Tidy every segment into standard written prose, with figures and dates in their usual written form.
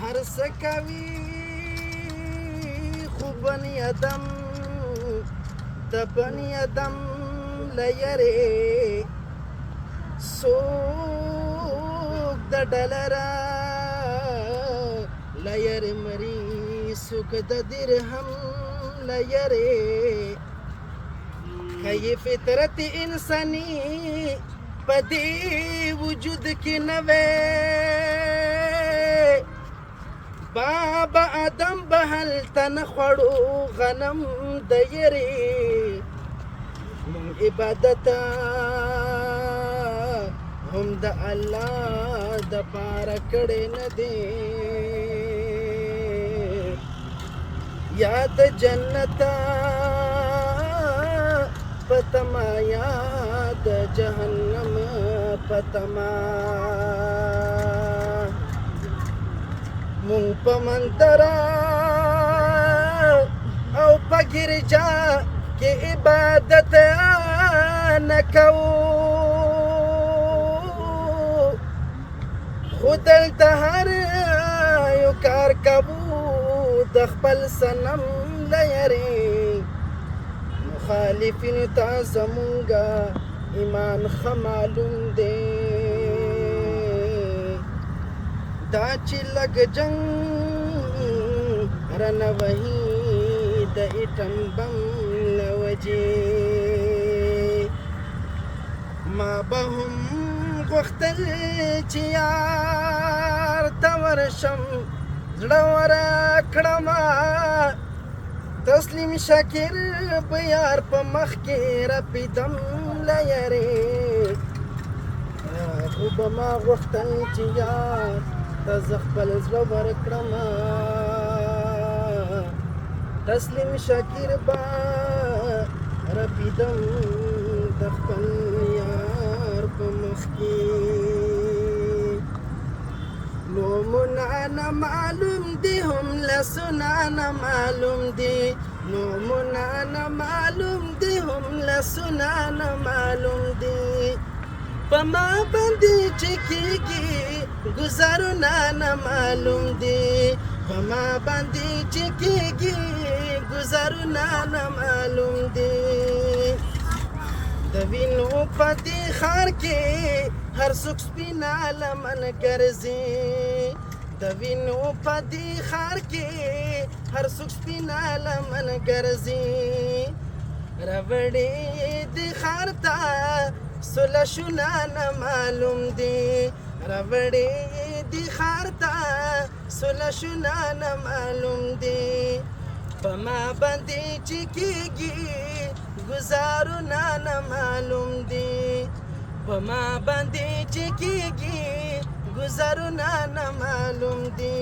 هر څه کوي خو بني ادم د بني ادم له یارې څوک د ډالره له یارې مري څوک د درهم له یارې که یې فطرت انساني په دې وجود کې نه وی بابا آدم به هلته نه خوړو غنم د یارې مونږ عبادت هم د الله د پاره کړی نه دی یا د جنت پتما یا د جهنم پتما مونږ په مندره او په ګرجا کې عبادت نه کوو خو دلته هر یو کار کوو د خپل صنم له یارې مخالفینو ته زمونږه ایمان ښه معلوم دی دا چې لږ جنګ رانه وهي د ایټم بم له وجې ما به هم غوښتل چې یار ته ورشم زړه ورکړمه تسلیم شاکر به یار په مخ کې رپیدم له یارې خو به ما غوښتل چې یار ته زه خپل زړه ورکړمه تسلیم شاکر به رپیدم د خپل یار په مخ کې نومونه نه معلوم دي هم لاسونه نه معلوم دي نومونه نه معلوم دي هم لاسونه نه معلوم دي په ما باندې چې کېږي ګزارونه نه معلوم دي په ما باندې چې کېږي ګزارونه نه معلوم دي د وینو په دې ښار کې هر څوک سپینه لمن ګرځي د وینو په دې ښار کې هر څوک سپینه لمن ګرځي راوړې دې ښار ته سلشونه نه معلوم دي راوړې دې ښار ته سلشونه نه معلوم دي په ما باندې چې کېږي گزارونه نه معلوم دي په ما باندې چې کېږي گزارونه نه معلوم دي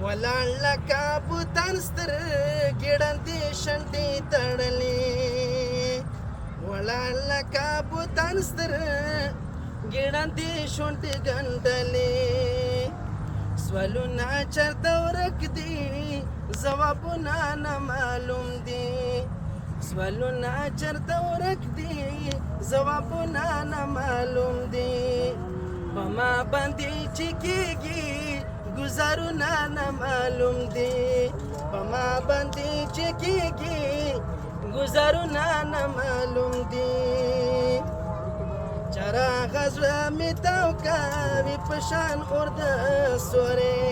ولاړ لکه بوتان سترګې ړندې شنډې تړلې ولاړ لکه بوتان سترګې ړندې شونډې ګنډلې سوالونه چرته ورک دي ځوابونه نه معلوم دي سوالونه چرته ورک دي ځوابونه نه معلوم دي په ما باندې چې کېږي گزارونه نه معلوم دي په ما باندې چې کېږي گزارونه نه معلوم دي چراغ زړه مې تاو کوي په شان اور د سورې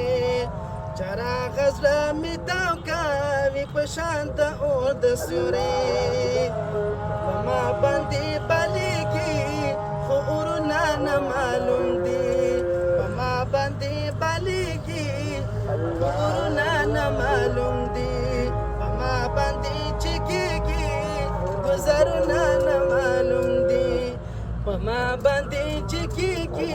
چراغ زړه مې تاو کوي په شان د اور د سورې په ما باندې بلېږي خو اورونه نه معلوم دي په ما باندې بلېږي خو اورونه نه معلوم دي په ما باندې چې کېږي گزارونه نه معلوم دي په ما باندې چې کېږي